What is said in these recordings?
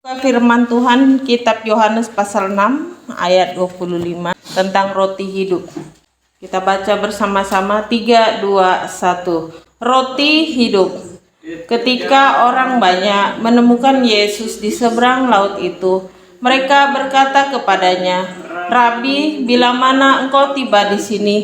Firman Tuhan kitab Yohanes pasal 6 ayat 25 tentang roti hidup. Kita baca bersama-sama 3, 2, 1. Roti hidup. Ketika orang banyak menemukan Yesus di seberang laut itu, mereka berkata kepadanya, "Rabi, bila mana engkau tiba di sini?"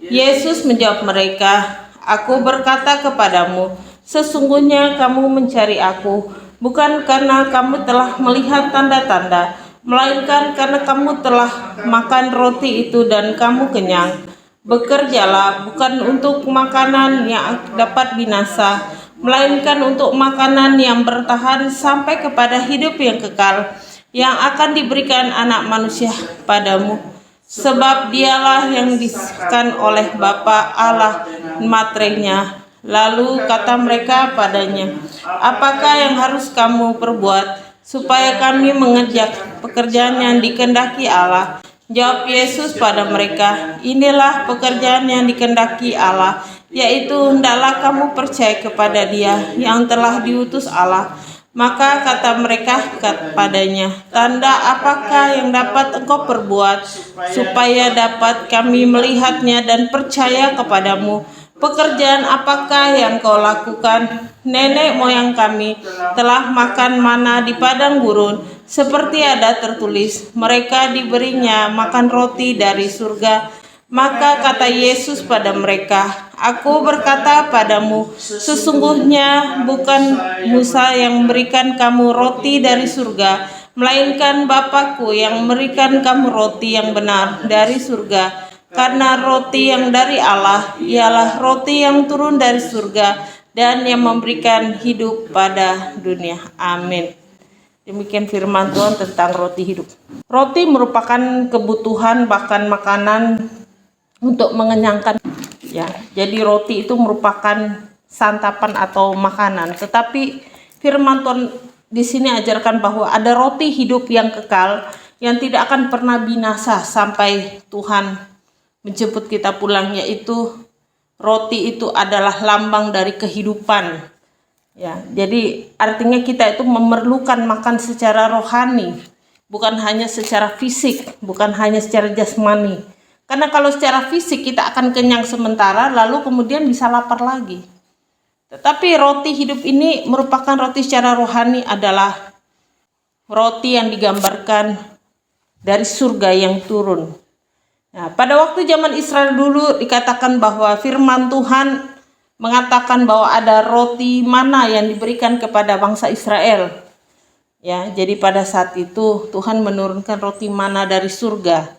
Yesus menjawab mereka, "Aku berkata kepadamu, sesungguhnya kamu mencari aku bukan karena kamu telah melihat tanda-tanda, melainkan karena kamu telah makan roti itu dan kamu kenyang. Bekerjalah bukan untuk makanan yang dapat binasa, melainkan untuk makanan yang bertahan sampai kepada hidup yang kekal, yang akan diberikan Anak Manusia padamu. Sebab dialah yang diberikan oleh Bapa Allah materainya." Lalu kata mereka padanya, "Apakah yang harus kamu perbuat supaya kami mengerjakan pekerjaan yang dikehendaki Allah?" Jawab Yesus pada mereka, "Inilah pekerjaan yang dikehendaki Allah, yaitu hendaklah kamu percaya kepada Dia yang telah diutus Allah." Maka kata mereka kepadanya, "Tanda apakah yang dapat engkau perbuat supaya dapat kami melihatnya dan percaya kepadamu? Pekerjaan apakah yang kau lakukan? Nenek moyang kami telah makan mana di padang gurun, seperti ada tertulis, mereka diberinya makan roti dari surga." Maka kata Yesus pada mereka, "Aku berkata padamu, sesungguhnya bukan Musa yang memberikan kamu roti dari surga, melainkan Bapa-Ku yang memberikan kamu roti yang benar dari surga. Karena roti yang dari Allah ialah roti yang turun dari surga dan yang memberikan hidup pada dunia." Amin. Demikian firman Tuhan tentang roti hidup. Roti merupakan kebutuhan, bahkan makanan untuk mengenyangkan. Ya, jadi roti itu merupakan santapan atau makanan. Tetapi firman Tuhan di sini ajarkan bahwa ada roti hidup yang kekal yang tidak akan pernah binasa sampai Tuhan menjemput kita pulang, yaitu roti itu adalah lambang dari kehidupan. Ya, jadi artinya kita itu memerlukan makan secara rohani, bukan hanya secara fisik, bukan hanya secara jasmani. Karena kalau secara fisik kita akan kenyang sementara, lalu kemudian bisa lapar lagi. Tetapi roti hidup ini merupakan roti secara rohani, adalah roti yang digambarkan dari surga yang turun. Nah, pada waktu zaman Israel dulu dikatakan bahwa firman Tuhan mengatakan bahwa ada roti mana yang diberikan kepada bangsa Israel. Ya, jadi pada saat itu Tuhan menurunkan roti mana dari surga.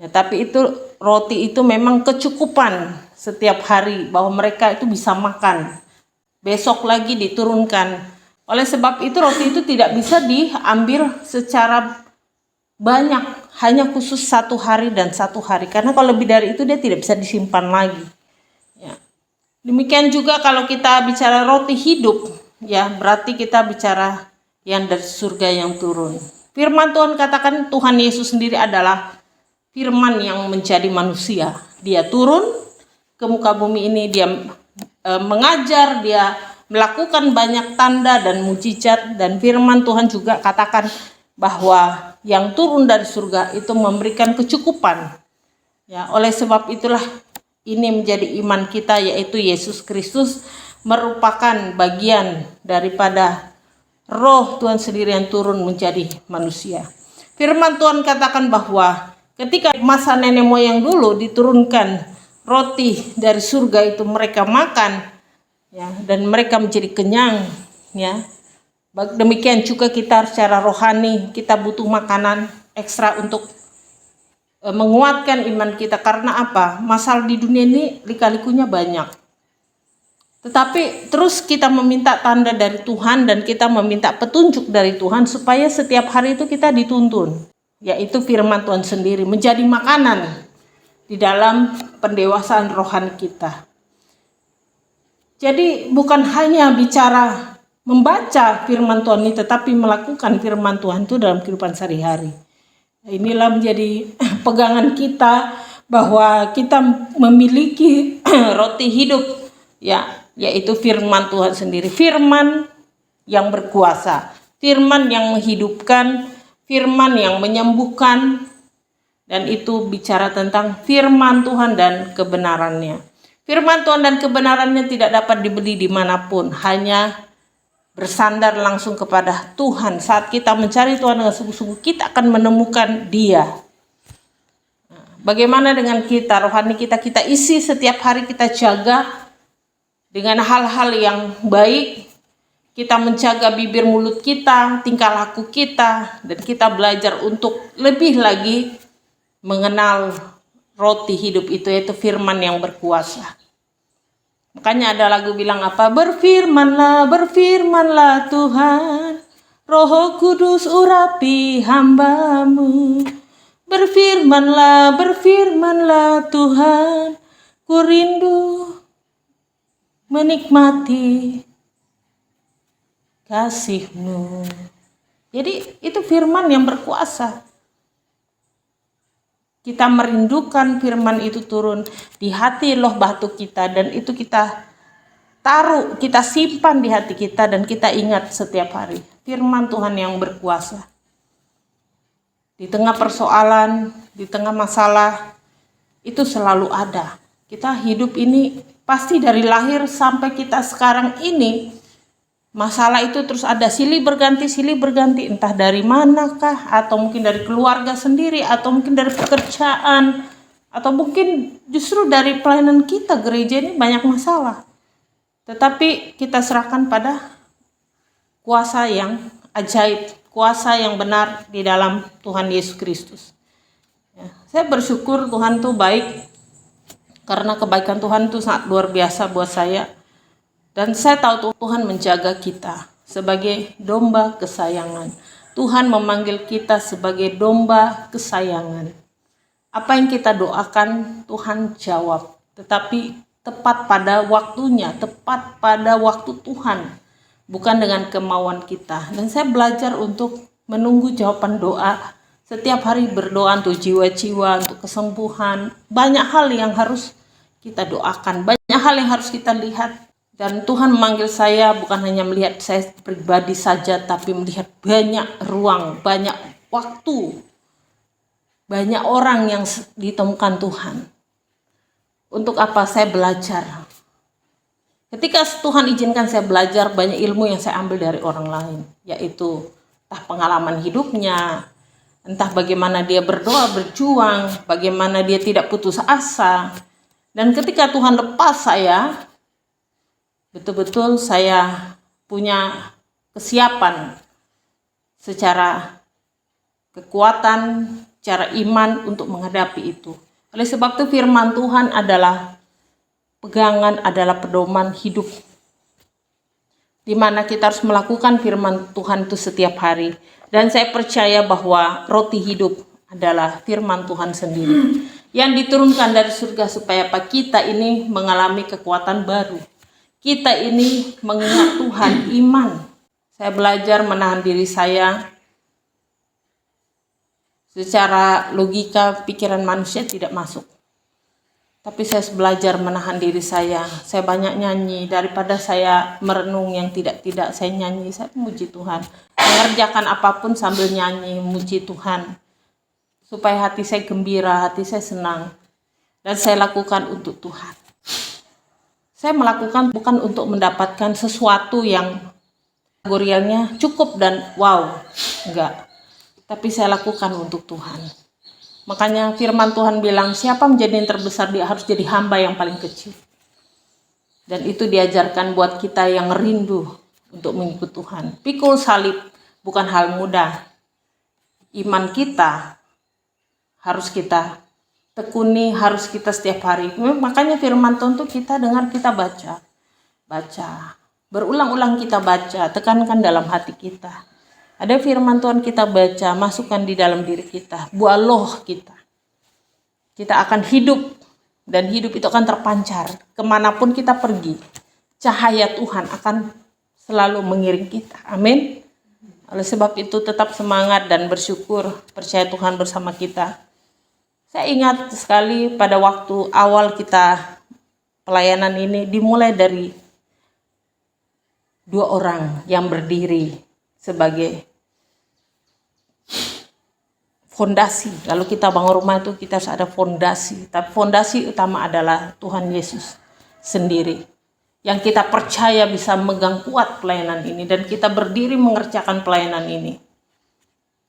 Ya, tapi roti itu memang kecukupan setiap hari bahwa mereka itu bisa makan. Besok lagi diturunkan. Oleh sebab itu roti itu tidak bisa diambil secara banyak, hanya khusus 1 hari dan 1 hari, karena kalau lebih dari itu dia tidak bisa disimpan lagi. Ya. Demikian juga kalau kita bicara roti hidup, ya berarti kita bicara yang dari surga yang turun. Firman Tuhan katakan Tuhan Yesus sendiri adalah firman yang menjadi manusia. Dia turun ke muka bumi ini, dia mengajar, dia melakukan banyak tanda dan mujizat, dan firman Tuhan juga katakan bahwa yang turun dari surga itu memberikan kecukupan. Ya, oleh sebab itulah ini menjadi iman kita, yaitu Yesus Kristus merupakan bagian daripada Roh Tuhan sendiri yang turun menjadi manusia. Firman Tuhan katakan bahwa ketika masa nenek moyang dulu diturunkan roti dari surga itu, mereka makan, ya, dan mereka menjadi kenyang, ya. Demikian juga kita secara rohani, kita butuh makanan ekstra untuk menguatkan iman kita. Karena apa? Masalah di dunia ini lika-likunya banyak. Tetapi terus kita meminta tanda dari Tuhan dan kita meminta petunjuk dari Tuhan supaya setiap hari itu kita dituntun. Yaitu firman Tuhan sendiri menjadi makanan di dalam pendewasaan rohani kita. Jadi bukan hanya bicara membaca firman Tuhan ini, tetapi melakukan firman Tuhan itu dalam kehidupan sehari-hari. Inilah menjadi pegangan kita bahwa kita memiliki roti hidup, ya, yaitu firman Tuhan sendiri, firman yang berkuasa, firman yang menghidupkan, firman yang menyembuhkan, dan itu bicara tentang firman Tuhan dan kebenarannya. Firman Tuhan dan kebenarannya tidak dapat dibeli dimanapun, hanya bersandar langsung kepada Tuhan. Saat kita mencari Tuhan dengan sungguh-sungguh, kita akan menemukan Dia. Bagaimana dengan kita, rohani kita? Kita isi setiap hari, kita jaga dengan hal-hal yang baik. Kita menjaga bibir mulut kita, tingkah laku kita, dan kita belajar untuk lebih lagi mengenal roti hidup itu, yaitu firman yang berkuasa. Makanya ada lagu bilang apa? Berfirmanlah, berfirmanlah Tuhan, Roh Kudus urapi hamba-Mu. Berfirmanlah, berfirmanlah Tuhan, ku rindu menikmati kasih-Mu. Jadi itu firman yang berkuasa. Kita merindukan firman itu turun di hati loh batu kita, dan itu kita taruh, kita simpan di hati kita, dan kita ingat setiap hari. Firman Tuhan yang berkuasa. Di tengah persoalan, di tengah masalah, itu selalu ada. Kita hidup ini pasti dari lahir sampai kita sekarang ini, masalah itu terus ada, silih berganti, entah dari manakah, atau mungkin dari keluarga sendiri, atau mungkin dari pekerjaan, atau mungkin justru dari pelayanan kita, gereja ini banyak masalah. Tetapi kita serahkan pada kuasa yang ajaib, kuasa yang benar di dalam Tuhan Yesus Kristus. Ya, saya bersyukur Tuhan tuh baik, karena kebaikan Tuhan tuh sangat luar biasa buat saya. Dan saya tahu Tuhan menjaga kita sebagai domba kesayangan. Tuhan memanggil kita sebagai domba kesayangan. Apa yang kita doakan Tuhan jawab, tetapi tepat pada waktunya, tepat pada waktu Tuhan, bukan dengan kemauan kita. Dan saya belajar untuk menunggu jawaban doa. Setiap hari berdoa untuk jiwa-jiwa, untuk kesembuhan. Banyak hal yang harus kita doakan, banyak hal yang harus kita lihat. Dan Tuhan memanggil saya bukan hanya melihat saya pribadi saja, tapi melihat banyak ruang, banyak waktu, banyak orang yang ditemukan Tuhan. Untuk apa? Saya belajar. Ketika Tuhan izinkan saya belajar, banyak ilmu yang saya ambil dari orang lain, yaitu entah pengalaman hidupnya, entah bagaimana dia berdoa, berjuang, bagaimana dia tidak putus asa. Dan ketika Tuhan lepas saya, betul-betul saya punya kesiapan secara kekuatan, cara iman untuk menghadapi itu. Oleh sebab itu firman Tuhan adalah pegangan, adalah pedoman hidup, di mana kita harus melakukan firman Tuhan itu setiap hari. Dan saya percaya bahwa roti hidup adalah firman Tuhan sendiri yang diturunkan dari surga, supaya kita ini mengalami kekuatan baru. Kita ini mengingat Tuhan, iman. Saya belajar menahan diri saya. Secara logika pikiran manusia tidak masuk. Tapi saya belajar menahan diri saya. Saya banyak nyanyi, daripada saya merenung yang tidak-tidak, saya nyanyi, saya memuji Tuhan. Mengerjakan apapun sambil nyanyi, memuji Tuhan. Supaya hati saya gembira, hati saya senang. Dan saya lakukan untuk Tuhan. Saya melakukan bukan untuk mendapatkan sesuatu yang kategorialnya cukup dan wow, enggak. Tapi saya lakukan untuk Tuhan. Makanya firman Tuhan bilang, siapa menjadi yang terbesar, dia harus jadi hamba yang paling kecil. Dan itu diajarkan buat kita yang rindu untuk mengikut Tuhan. Pikul salib bukan hal mudah. Iman kita harus kita tekuni, harus kita setiap hari. Makanya firman Tuhan itu kita dengar, kita baca. Berulang-ulang kita baca, tekankan dalam hati kita. Ada firman Tuhan kita baca, masukkan di dalam diri kita, buah loh kita. Kita akan hidup, dan hidup itu akan terpancar kemanapun kita pergi. Cahaya Tuhan akan selalu mengiring kita. Amin. Oleh sebab itu tetap semangat dan bersyukur, percaya Tuhan bersama kita. Saya ingat sekali pada waktu awal kita pelayanan ini dimulai dari 2 orang yang berdiri. sebagai fondasi. Kalau kita bangun rumah itu kita harus ada fondasi. Tapi fondasi utama adalah Tuhan Yesus sendiri. Yang kita percaya bisa megang kuat pelayanan ini. Dan kita berdiri mengerjakan pelayanan ini.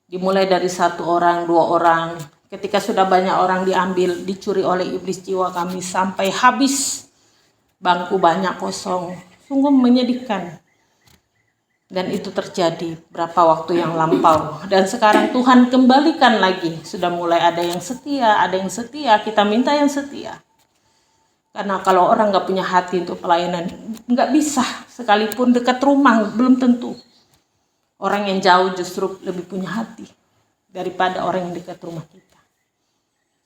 Dimulai dari 1 orang, 2 orang. Ketika sudah banyak orang diambil, dicuri oleh iblis jiwa kami. Sampai habis. Bangku banyak kosong. Sungguh menyedihkan. Dan itu terjadi berapa waktu yang lampau. Dan sekarang Tuhan kembalikan lagi. Sudah mulai ada yang setia, kita minta yang setia. Karena kalau orang gak punya hati untuk pelayanan, gak bisa. Sekalipun dekat rumah, belum tentu. Orang yang jauh justru lebih punya hati daripada orang yang dekat rumah kita.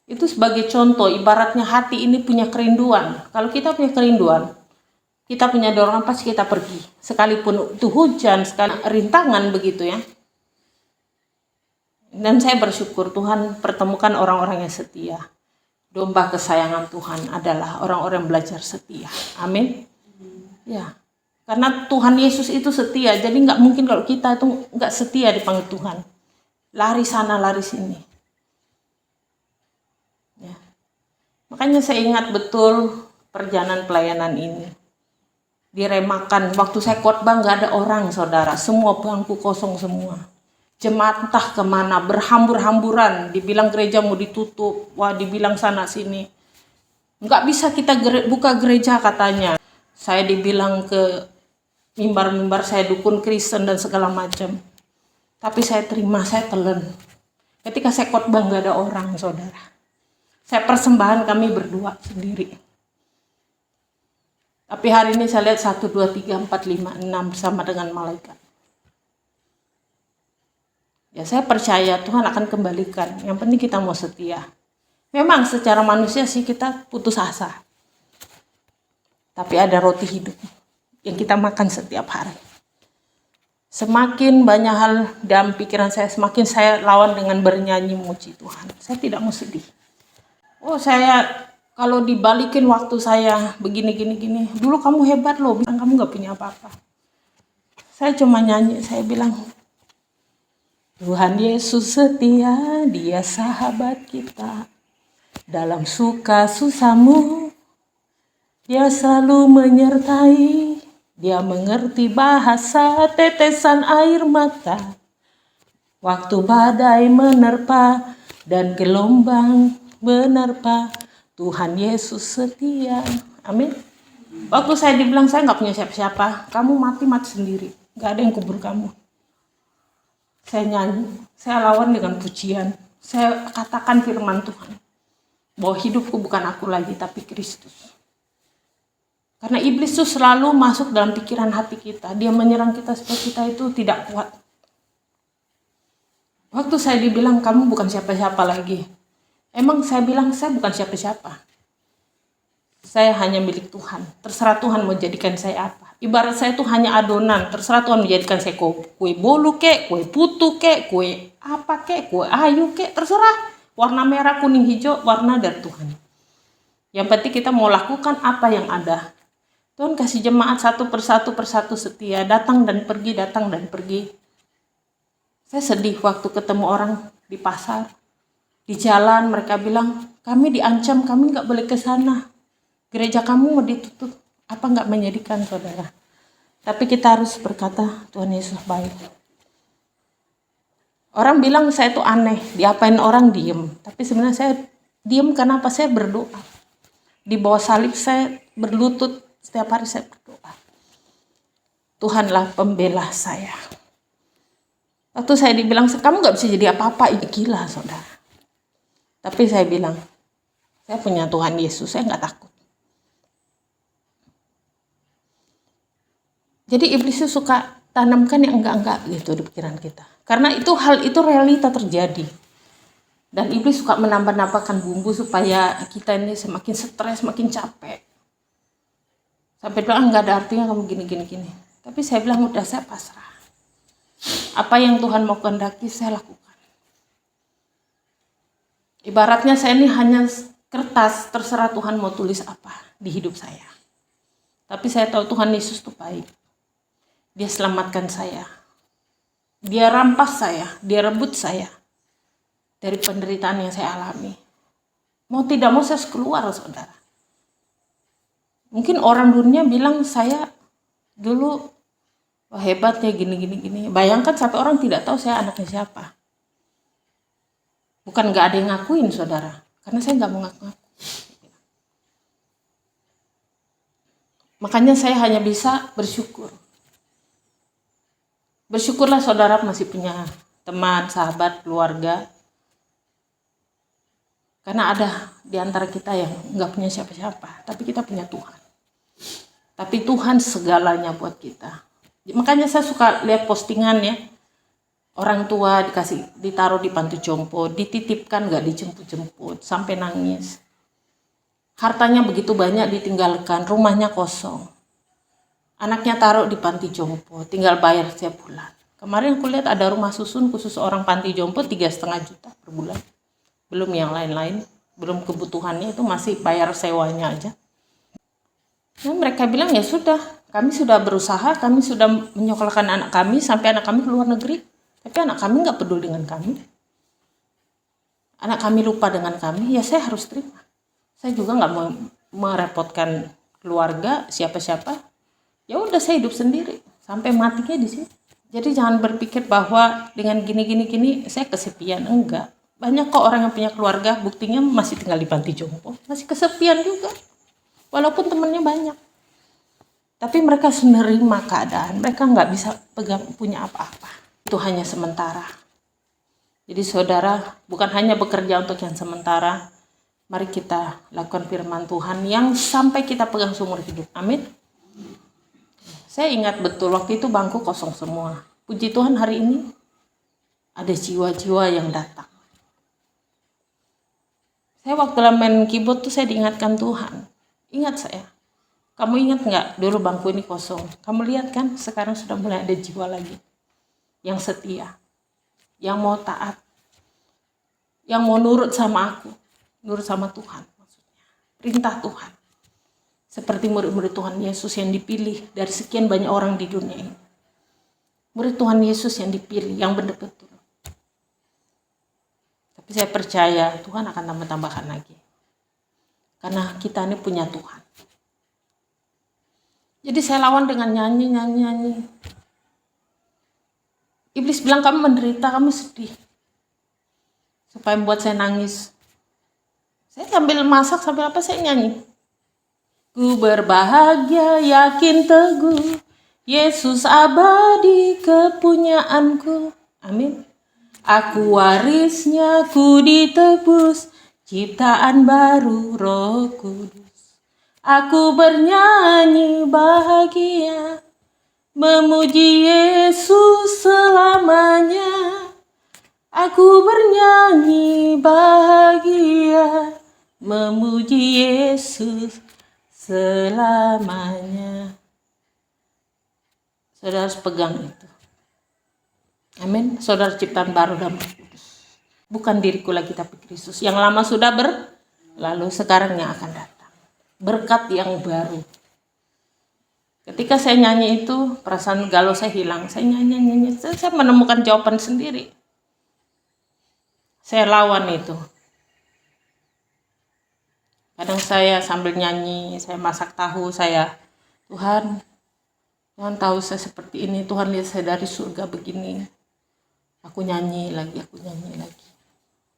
Itu sebagai contoh, ibaratnya hati ini punya kerinduan. Kalau kita punya kerinduan, kita punya dorongan, pasti kita pergi. Sekalipun itu hujan, sekali rintangan begitu ya. Dan saya bersyukur Tuhan pertemukan orang-orang yang setia. Domba kesayangan Tuhan adalah orang-orang yang belajar setia. Amin. Ya, karena Tuhan Yesus itu setia. Jadi nggak mungkin kalau kita itu nggak setia dipanggil Tuhan. Lari sana, lari sini. Ya. Makanya saya ingat betul perjalanan pelayanan ini. Diremakan, waktu saya khotbah nggak ada orang saudara, semua bangku kosong semua. Jemaat entah kemana, berhambur-hamburan, dibilang gereja mau ditutup, wah dibilang sana sini. Nggak bisa kita buka gereja katanya. Saya dibilang ke mimbar-mimbar saya dukun Kristen dan segala macam. Tapi saya terima, saya telan. Ketika saya khotbah nggak ada orang saudara. Saya persembahan kami berdua sendiri. Tapi hari ini saya lihat 1, 2, 3, 4, 5, 6 bersama dengan malaikat. Ya saya percaya Tuhan akan kembalikan. Yang penting kita mau setia. Memang secara manusia sih kita putus asa. Tapi ada roti hidup yang kita makan setiap hari. Semakin banyak hal dalam pikiran saya, semakin saya lawan dengan bernyanyi memuji Tuhan. Saya tidak mau sedih. Oh saya... Kalau dibalikin waktu saya begini. Dulu kamu hebat loh, bilang kamu gak punya apa-apa. Saya cuma nyanyi, saya bilang, Tuhan Yesus setia, Dia sahabat kita. Dalam suka susahmu, Dia selalu menyertai. Dia mengerti bahasa tetesan air mata. Waktu badai menerpa dan gelombang menerpa, Tuhan Yesus setia. Amin. Waktu saya dibilang saya nggak punya siapa-siapa, kamu mati sendiri, nggak ada yang kubur kamu. Saya nyanyi, saya lawan dengan pujian, saya katakan firman Tuhan bahwa hidupku bukan aku lagi tapi Kristus. Karena iblis itu selalu masuk dalam pikiran hati kita, dia menyerang kita supaya kita itu tidak kuat. Waktu saya dibilang kamu bukan siapa-siapa lagi, emang saya bilang saya bukan siapa-siapa. Saya hanya milik Tuhan. Terserah Tuhan mau jadikan saya apa. Ibarat saya itu hanya adonan. Terserah Tuhan menjadikan saya kue bolu kek, kue putu kek, kue apa kek, kue ayu kek. Terserah. Warna merah, kuning, hijau, warna dari Tuhan. Yang penting kita mau lakukan apa yang ada. Tuhan kasih jemaat satu persatu setia. Datang dan pergi. Saya sedih waktu ketemu orang di pasar. Di jalan mereka bilang, kami diancam, kami nggak boleh ke sana. Gereja kamu mau ditutup. Apa nggak menyedihkan saudara? Tapi kita harus berkata, Tuhan Yesus baik. Orang bilang saya itu aneh, diapain orang diem. Tapi sebenarnya saya diem karena apa? Saya berdoa. Di bawah salib saya berlutut, setiap hari saya berdoa. Tuhanlah pembela saya. Waktu saya dibilang, kamu nggak bisa jadi apa-apa, gila saudara. Tapi saya bilang, saya punya Tuhan Yesus, saya nggak takut. Jadi iblis itu suka tanamkan yang enggak-enggak gitu di pikiran kita. Karena hal itu realita terjadi. Dan iblis suka menambah-nambahkan bumbu supaya kita ini semakin stres, semakin capek. Sampai bilang nggak ada artinya kamu gini. Tapi saya bilang udah, saya pasrah. Apa yang Tuhan mau kehendaki saya lakukan. Ibaratnya saya ini hanya kertas, terserah Tuhan mau tulis apa di hidup saya. Tapi saya tahu Tuhan Yesus itu baik. Dia selamatkan saya. Dia rampas saya, dia rebut saya dari penderitaan yang saya alami. Mau tidak mau saya harus keluar, saudara. Mungkin orang dunia bilang saya dulu wah hebat ya gini. Bayangkan sampai orang tidak tahu saya anaknya siapa. Bukan gak ada yang ngakuin, saudara. Karena saya gak mau ngaku-ngaku. Makanya saya hanya bisa bersyukur. Bersyukurlah saudara masih punya teman, sahabat, keluarga. Karena ada di antara kita yang gak punya siapa-siapa. Tapi kita punya Tuhan. Tapi Tuhan segalanya buat kita. Makanya saya suka lihat postingan ya. Orang tua ditaruh di panti jompo, dititipkan gak dijemput-jemput, sampai nangis. Hartanya begitu banyak ditinggalkan, rumahnya kosong. Anaknya taruh di panti jompo, tinggal bayar setiap bulan. Kemarin aku lihat ada rumah susun khusus orang panti jompo 3,5 juta per bulan. Belum yang lain-lain, belum kebutuhannya, itu masih bayar sewanya aja. Nah, mereka bilang ya sudah, kami sudah berusaha, kami sudah menyekolahkan anak kami sampai anak kami ke luar negeri. Tapi anak kami nggak peduli dengan kami. Anak kami lupa dengan kami, ya saya harus terima. Saya juga nggak mau merepotkan keluarga, siapa-siapa. Ya udah saya hidup sendiri sampai matinya di sini. Jadi jangan berpikir bahwa dengan gini saya kesepian. Enggak. Banyak kok orang yang punya keluarga, buktinya masih tinggal di panti jompo, masih kesepian juga. Walaupun temennya banyak. Tapi mereka menerima keadaan, mereka nggak bisa punya apa-apa. Itu hanya sementara. Jadi saudara, bukan hanya bekerja untuk yang sementara. Mari kita lakukan firman Tuhan yang sampai kita pegang seumur hidup. Amin. Saya ingat betul waktu itu bangku kosong semua. Puji Tuhan hari ini ada jiwa-jiwa yang datang. Saya waktu main keyboard tuh saya diingatkan Tuhan. Ingat saya. Kamu ingat nggak dulu bangku ini kosong? Kamu lihat kan sekarang sudah mulai ada jiwa lagi. Yang setia. Yang mau taat. Yang mau nurut sama aku. Nurut sama Tuhan maksudnya. Perintah Tuhan. Seperti murid-murid Tuhan Yesus yang dipilih dari sekian banyak orang di dunia ini. Murid Tuhan Yesus yang dipilih, yang benar-benar. Tapi saya percaya Tuhan akan tambah-tambahkan lagi. Karena kita ini punya Tuhan. Jadi saya lawan dengan nyanyi. Iblis bilang kamu menderita, kamu sedih. Supaya membuat saya nangis. Saya sambil masak, sambil apa saya nyanyi. Ku berbahagia, yakin teguh, Yesus abadi kepunyaanku. Amin. Aku warisnya, ku ditebus, ciptaan baru Roh Kudus. Aku bernyanyi bahagia, memuji Yesus selamanya. Aku bernyanyi bahagia, memuji Yesus selamanya. Saudara harus pegang itu. Amin. Saudara ciptaan baru dan kudus. Bukan diriku lagi tapi Kristus. Yang lama sudah berlalu, sekarang yang akan datang. Berkat yang baru. Ketika saya nyanyi itu, perasaan galau saya hilang. Saya nyanyi. Saya menemukan jawaban sendiri. Saya lawan itu. Kadang saya sambil nyanyi, saya masak tahu, Tuhan tahu saya seperti ini, Tuhan lihat saya dari surga begini. Aku nyanyi lagi.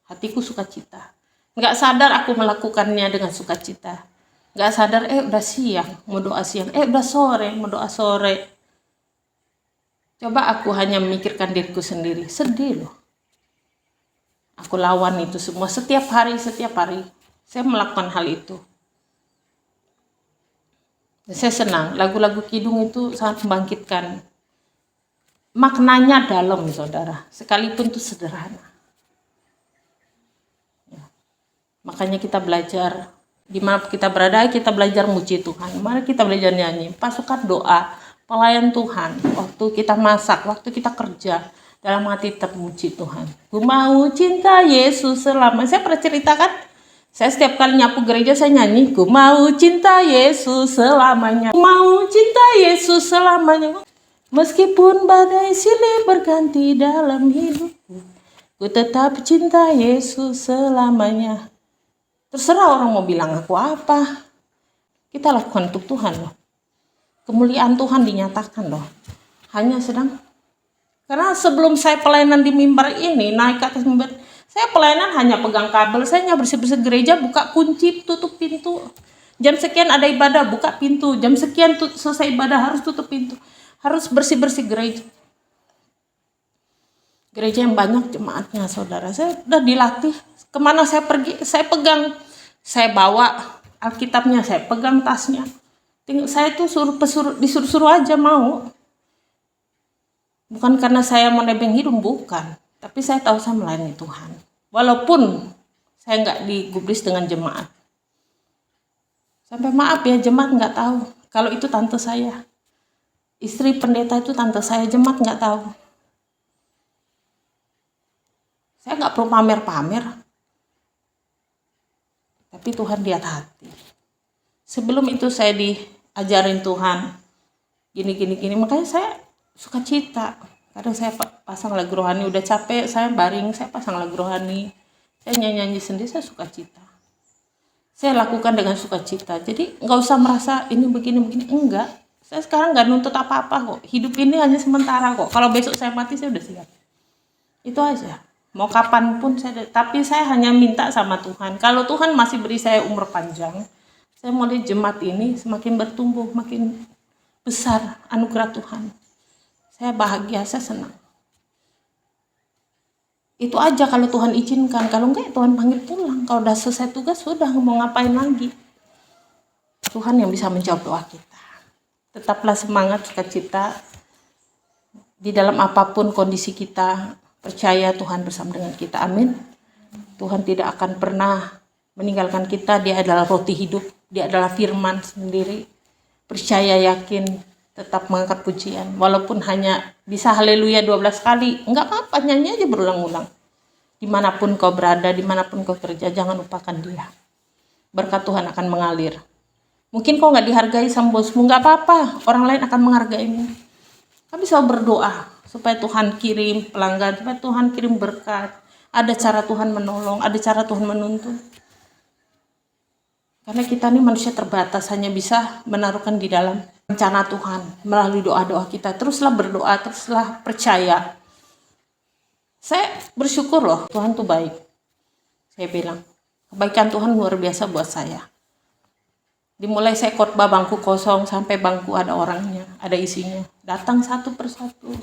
Hatiku sukacita. Nggak sadar aku melakukannya dengan sukacita. Nggak sadar, udah siang, mau doa siang. Udah sore, mau doa sore. Coba aku hanya memikirkan diriku sendiri, sedih loh. Aku lawan itu semua setiap hari. Saya melakukan hal itu. Saya senang, lagu-lagu kidung itu sangat membangkitkan. Maknanya dalam, saudara. Sekalipun itu sederhana. Makanya kita belajar, dimana kita berada, kita belajar muji Tuhan. Mari kita belajar nyanyi, pasukan doa, pelayan Tuhan. Waktu kita masak, waktu kita kerja, dalam hati termuji Tuhan. Ku mau cinta Yesus selama. Saya pernah ceritakan, saya setiap kali nyapu gereja saya nyanyi, ku mau cinta Yesus selamanya. Ku mau cinta Yesus selamanya. Meskipun badai silih berganti dalam hidupku, ku tetap cinta Yesus selamanya. Terserah orang mau bilang aku apa. Kita lakukan untuk Tuhan loh. Kemuliaan Tuhan dinyatakan loh. Hanya karena sebelum saya pelayanan di mimbar ini, naik ke atas mimbar, saya pelayanan hanya pegang kabel, saya hanya bersih-bersih gereja, buka kunci, tutup pintu. Jam sekian ada ibadah, buka pintu. Jam sekian selesai ibadah, harus tutup pintu. Harus bersih-bersih gereja. Gereja yang banyak jemaatnya, saudara. Saya udah dilatih. Kemana saya pergi, saya pegang. Saya bawa Alkitabnya, saya pegang tasnya. Saya tuh disuruh-suruh aja mau. Bukan karena saya mau nebeng hidup, bukan. Tapi saya tahu saya melayani Tuhan. Walaupun saya nggak digubris dengan jemaat. Sampai maaf ya, jemaat nggak tahu. Kalau itu tante saya. Istri pendeta itu tante saya, jemaat nggak tahu. Saya nggak perlu pamer-pamer. Tapi Tuhan lihat hati. Sebelum itu saya diajarin Tuhan. Gini. Makanya saya suka cita. Kadang saya pasang lagu rohani, udah capek, saya baring, saya pasang lagu rohani. Saya nyanyi sendiri, saya suka cita. Saya lakukan dengan sukacita. Jadi nggak usah merasa ini begini, enggak. Saya sekarang nggak nuntut apa-apa kok. Hidup ini hanya sementara kok. Kalau besok saya mati, saya udah siap. Itu aja. Mau kapan pun tapi saya hanya minta sama Tuhan. Kalau Tuhan masih beri saya umur panjang, saya mau lihat jemaat ini semakin bertumbuh, makin besar anugerah Tuhan. Saya bahagia, saya senang. Itu aja kalau Tuhan izinkan. Kalau enggak, Tuhan panggil pulang. Kalau udah selesai tugas, sudah mau ngapain lagi. Tuhan yang bisa menjawab doa kita. Tetaplah semangat, sukacita. Di dalam apapun kondisi kita, percaya Tuhan bersama dengan kita. Amin. Tuhan tidak akan pernah meninggalkan kita. Dia adalah roti hidup. Dia adalah firman sendiri. Percaya, yakin, tetap mengangkat pujian. Walaupun hanya bisa haleluya 12 kali. Enggak apa-apa, nyanyi aja berulang-ulang. Dimanapun kau berada, dimanapun kau kerja, jangan lupakan dia. Berkat Tuhan akan mengalir. Mungkin kau nggak dihargai sama bosmu, nggak apa-apa. Orang lain akan menghargaimu. Kami selalu berdoa supaya Tuhan kirim pelanggan, supaya Tuhan kirim berkat. Ada cara Tuhan menolong, ada cara Tuhan menuntun. Karena kita ini manusia terbatas, hanya bisa menaruhkan di dalam rencana Tuhan melalui doa-doa kita. Teruslah berdoa, teruslah percaya. Saya bersyukur loh, Tuhan tuh baik. Saya bilang, kebaikan Tuhan luar biasa buat saya. Dimulai saya khotbah bangku kosong sampai bangku ada orangnya, ada isinya. Datang satu persatu.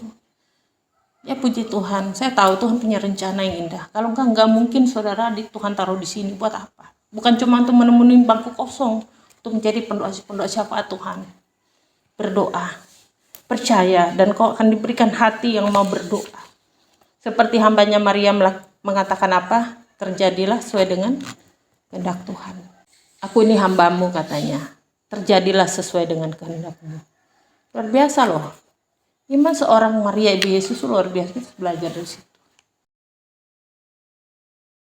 Ya puji Tuhan, saya tahu Tuhan punya rencana yang indah. Kalau enggak mungkin saudara Tuhan taruh di sini buat apa? Bukan cuma untuk menemui bangku kosong, untuk menjadi pendoa syafaat Tuhan. Berdoa, percaya, dan kau akan diberikan hati yang mau berdoa. Seperti hambanya Maria mengatakan apa? Terjadilah sesuai dengan kehendak Tuhan. Aku ini hambamu katanya. Terjadilah sesuai dengan kehendak-Mu. Luar biasa loh. Iman seorang Maria Ibu Yesus luar biasa, kita belajar dari situ.